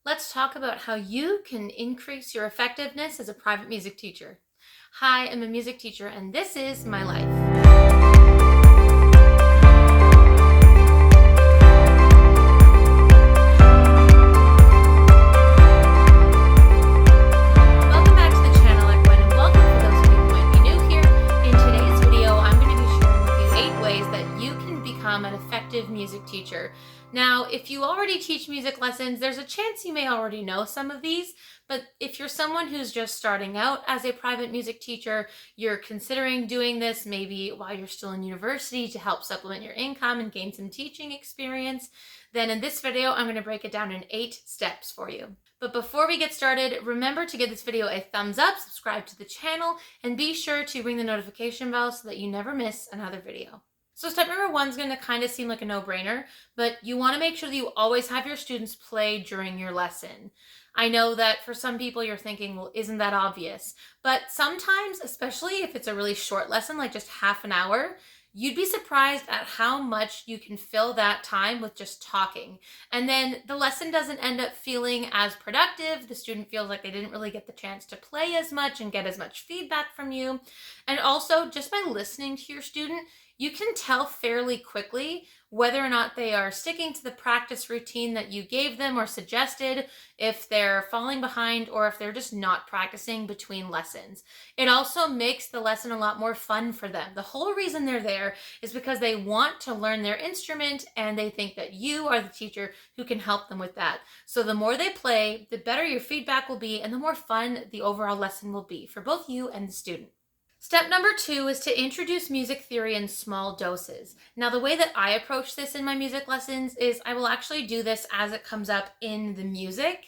Let's talk about how you can increase your effectiveness as a private music teacher. Hi, I'm a music teacher, and this is my life. Welcome back to the channel, everyone, and welcome for those of you who might be new here. In today's video, I'm going to be sharing with you 8 ways that you can become an effective music teacher. Now, if you already teach music lessons, there's a chance you may already know some of these, but if you're someone who's just starting out as a private music teacher, you're considering doing this maybe while you're still in university to help supplement your income and gain some teaching experience, then in this video, I'm going to break it down in 8 steps for you. But before we get started, remember to give this video a thumbs up, subscribe to the channel, and be sure to ring the notification bell so that you never miss another video. So step number 1 is going to kind of seem like a no-brainer, but you want to make sure that you always have your students play during your lesson. I know that for some people you're thinking, well, isn't that obvious? But sometimes, especially if it's a really short lesson, like just half an hour, you'd be surprised at how much you can fill that time with just talking. And then the lesson doesn't end up feeling as productive. The student feels like they didn't really get the chance to play as much and get as much feedback from you. And also, just by listening to your student, you can tell fairly quickly whether or not they are sticking to the practice routine that you gave them or suggested, if they're falling behind, or if they're just not practicing between lessons. It also makes the lesson a lot more fun for them. The whole reason they're there is because they want to learn their instrument and they think that you are the teacher who can help them with that. So the more they play, the better your feedback will be and the more fun the overall lesson will be for both you and the student. Step number 2 is to introduce music theory in small doses. Now, the way that I approach this in my music lessons is I will actually do this as it comes up in the music,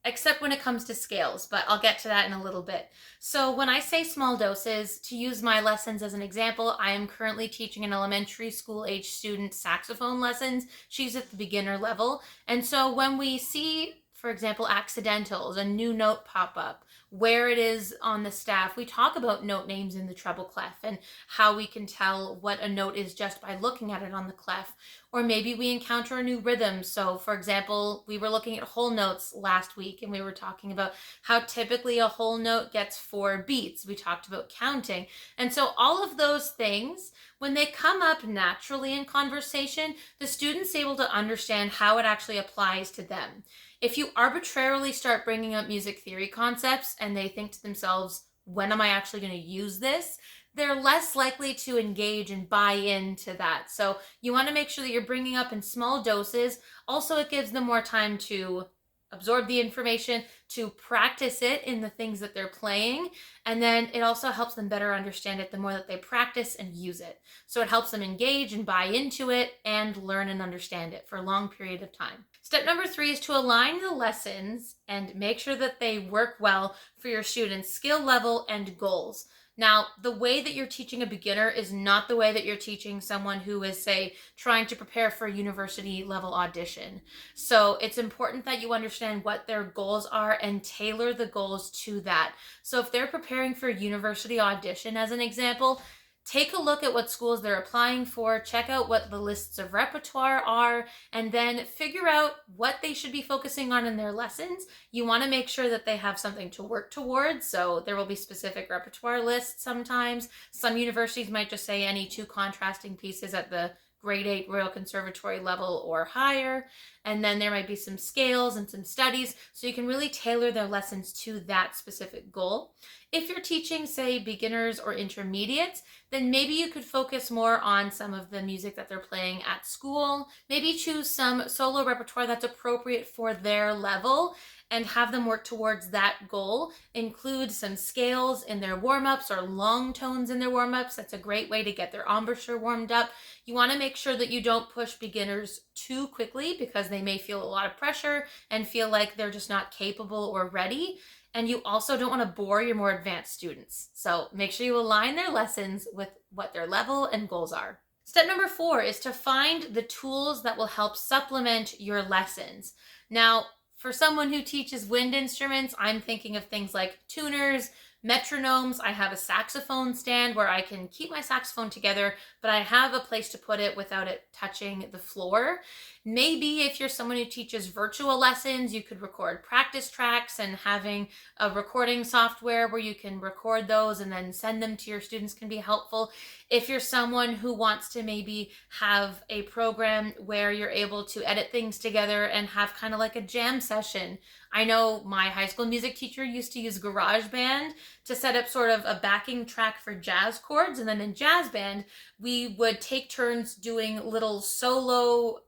except when it comes to scales, but I'll get to that in a little bit. So when I say small doses, to use my lessons as an example, I am currently teaching an elementary school age student saxophone lessons. She's at the beginner level. And so when we see, for example, accidentals, a new note pop up, where it is on the staff, we talk about note names in the treble clef and how we can tell what a note is just by looking at it on the clef. Or maybe we encounter a new rhythm. So for example, we were looking at whole notes last week and we were talking about how typically a whole note gets 4 beats. We talked about counting. And so all of those things, when they come up naturally in conversation, the student's able to understand how it actually applies to them. If you arbitrarily start bringing up music theory concepts and they think to themselves, when am I actually going to use this? They're less likely to engage and buy into that. So you want to make sure that you're bringing up in small doses. Also, it gives them more time to absorb the information, to practice it in the things that they're playing, and then it also helps them better understand it the more that they practice and use it. So it helps them engage and buy into it and learn and understand it for a long period of time. Step number 3 is to align the lessons and make sure that they work well for your students' skill level and goals. Now, the way that you're teaching a beginner is not the way that you're teaching someone who is, say, trying to prepare for a university level audition. So it's important that you understand what their goals are and tailor the goals to that. So if they're preparing for a university audition, as an example, take a look at what schools they're applying for, check out what the lists of repertoire are, and then figure out what they should be focusing on in their lessons. You want to make sure that they have something to work towards, so there will be specific repertoire lists sometimes. Some universities might just say any 2 contrasting pieces at the grade 8 Royal Conservatory level or higher, and then there might be some scales and some studies, so you can really tailor their lessons to that specific goal. If you're teaching, say, beginners or intermediates, then maybe you could focus more on some of the music that they're playing at school. Maybe choose some solo repertoire that's appropriate for their level and have them work towards that goal. Include some scales in their warm-ups or long tones in their warm-ups. That's a great way to get their embouchure warmed up. You want to make sure that you don't push beginners too quickly because they may feel a lot of pressure and feel like they're just not capable or ready. And you also don't want to bore your more advanced students. So make sure you align their lessons with what their level and goals are. Step number 4 is to find the tools that will help supplement your lessons. Now, for someone who teaches wind instruments, I'm thinking of things like tuners, metronomes. I have a saxophone stand where I can keep my saxophone together, but I have a place to put it without it touching the floor. Maybe if you're someone who teaches virtual lessons, you could record practice tracks, and having a recording software where you can record those and then send them to your students can be helpful. If you're someone who wants to maybe have a program where you're able to edit things together and have kind of like a jam session. I know my high school music teacher used to use GarageBand to set up sort of a backing track for jazz chords. And then in jazz band, we would take turns doing little solo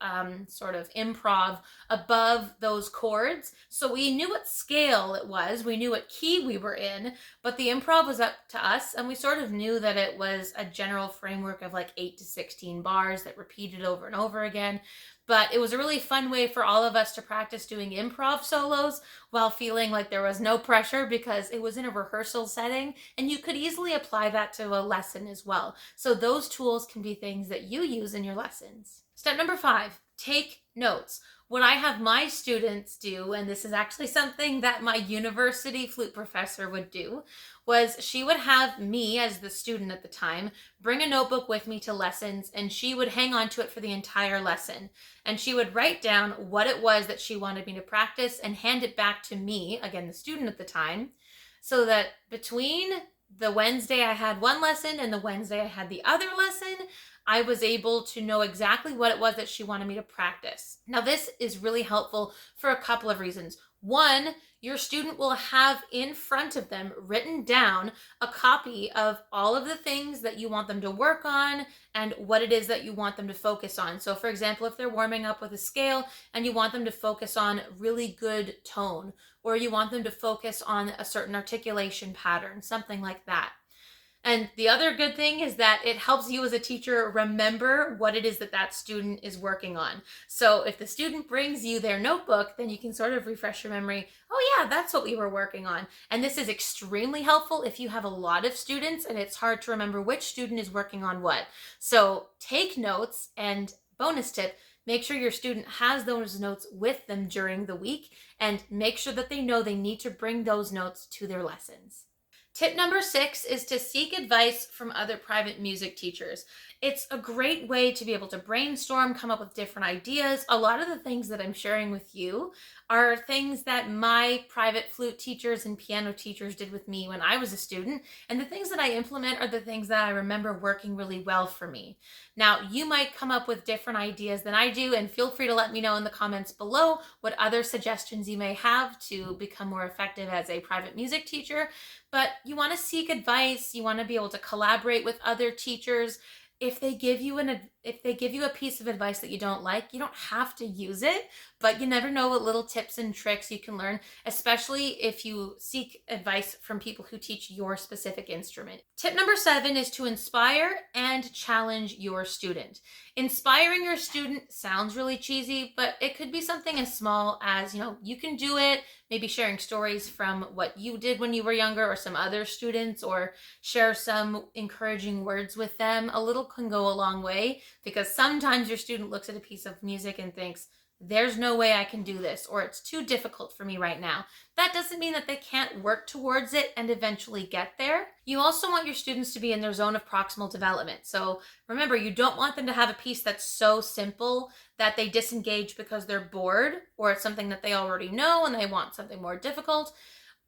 sort of improv above those chords. So we knew what scale it was, we knew what key we were in, but the improv was up to us, and we sort of knew that it was a general framework of like 8 to 16 bars that repeated over and over again. But it was a really fun way for all of us to practice doing improv solos while feeling like there was no pressure, because it was in a rehearsal setting, and you could easily apply that to a lesson as well. So those tools can be things that you use in your lessons. Step number 5, take notes. What I have my students do, and this is actually something that my university flute professor would do, was she would have me, as the student at the time, bring a notebook with me to lessons, and she would hang on to it for the entire lesson. And she would write down what it was that she wanted me to practice and hand it back to me, again, the student at the time, so that between the Wednesday I had one lesson and the Wednesday I had the other lesson, I was able to know exactly what it was that she wanted me to practice. Now, this is really helpful for a couple of reasons. One, your student will have in front of them written down a copy of all of the things that you want them to work on and what it is that you want them to focus on. So for example, if they're warming up with a scale and you want them to focus on really good tone, or you want them to focus on a certain articulation pattern, something like that. And the other good thing is that it helps you as a teacher remember what it is that that student is working on. So if the student brings you their notebook, then you can sort of refresh your memory. Oh yeah, that's what we were working on. And this is extremely helpful if you have a lot of students and it's hard to remember which student is working on what. So take notes, and bonus tip, make sure your student has those notes with them during the week, and make sure that they know they need to bring those notes to their lessons. Tip number 6 is to seek advice from other private music teachers. It's a great way to be able to brainstorm, come up with different ideas. A lot of the things that I'm sharing with you are things that my private flute teachers and piano teachers did with me when I was a student. And the things that I implement are the things that I remember working really well for me. Now, you might come up with different ideas than I do, and feel free to let me know in the comments below what other suggestions you may have to become more effective as a private music teacher. But you want to seek advice, you want to be able to collaborate with other teachers. If they give you a piece of advice that you don't like, you don't have to use it, but you never know what little tips and tricks you can learn, especially if you seek advice from people who teach your specific instrument. Tip number 7 is to inspire and challenge your student. Inspiring your student sounds really cheesy, but it could be something as small as, you can do it, maybe sharing stories from what you did when you were younger or some other students, or share some encouraging words with them. A little can go a long way, because sometimes your student looks at a piece of music and thinks, there's no way I can do this, or it's too difficult for me right now. That doesn't mean that they can't work towards it and eventually get there. You also want your students to be in their zone of proximal development. So remember, you don't want them to have a piece that's so simple that they disengage because they're bored, or it's something that they already know and they want something more difficult.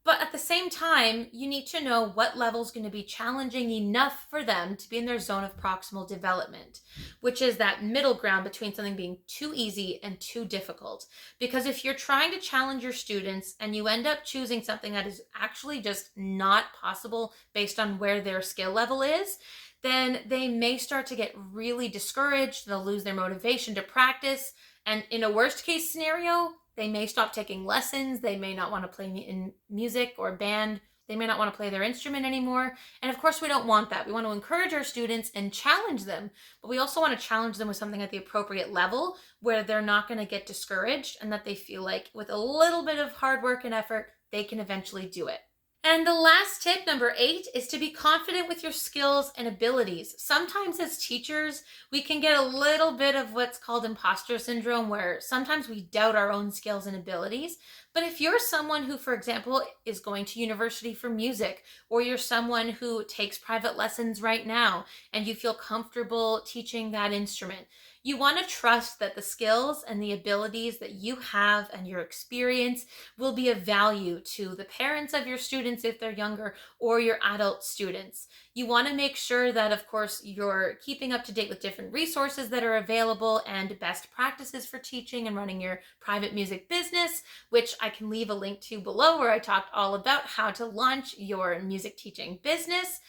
But at the same time, you need to know what level is going to be challenging enough for them to be in their zone of proximal development, which is that middle ground between something being too easy and too difficult. Because if you're trying to challenge your students and you end up choosing something that is actually just not possible based on where their skill level is, then they may start to get really discouraged. They'll lose their motivation to practice. And in a worst case scenario, they may stop taking lessons. They may not want to play in music or band. They may not want to play their instrument anymore. And of course, we don't want that. We want to encourage our students and challenge them, but we also want to challenge them with something at the appropriate level where they're not going to get discouraged, and that they feel like with a little bit of hard work and effort, they can eventually do it. And the last tip, number 8, is to be confident with your skills and abilities. Sometimes as teachers, we can get a little bit of what's called imposter syndrome, where sometimes we doubt our own skills and abilities. But if you're someone who, for example, is going to university for music, or you're someone who takes private lessons right now and you feel comfortable teaching that instrument, you want to trust that the skills and the abilities that you have and your experience will be of value to the parents of your students if they're younger, or your adult students. You want to make sure that, of course, you're keeping up to date with different resources that are available and best practices for teaching and running your private music business, which I can leave a link to below, where I talked all about how to launch your music teaching business.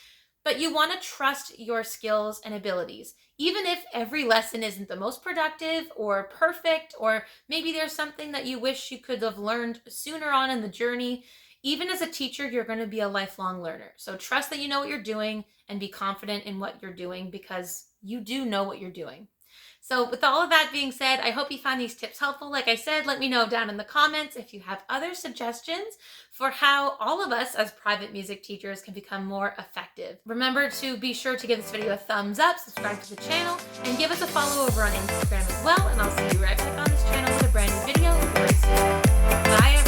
But you want to trust your skills and abilities. Even if every lesson isn't the most productive or perfect, or maybe there's something that you wish you could have learned sooner on in the journey, even as a teacher, you're going to be a lifelong learner. So trust that you know what you're doing and be confident in what you're doing, because you do know what you're doing. So with all of that being said, I hope you found these tips helpful. Like I said, let me know down in the comments if you have other suggestions for how all of us as private music teachers can become more effective. Remember to be sure to give this video a thumbs up, subscribe to the channel, and give us a follow over on Instagram as well. And I'll see you right back on this channel with a brand new video very soon. Bye.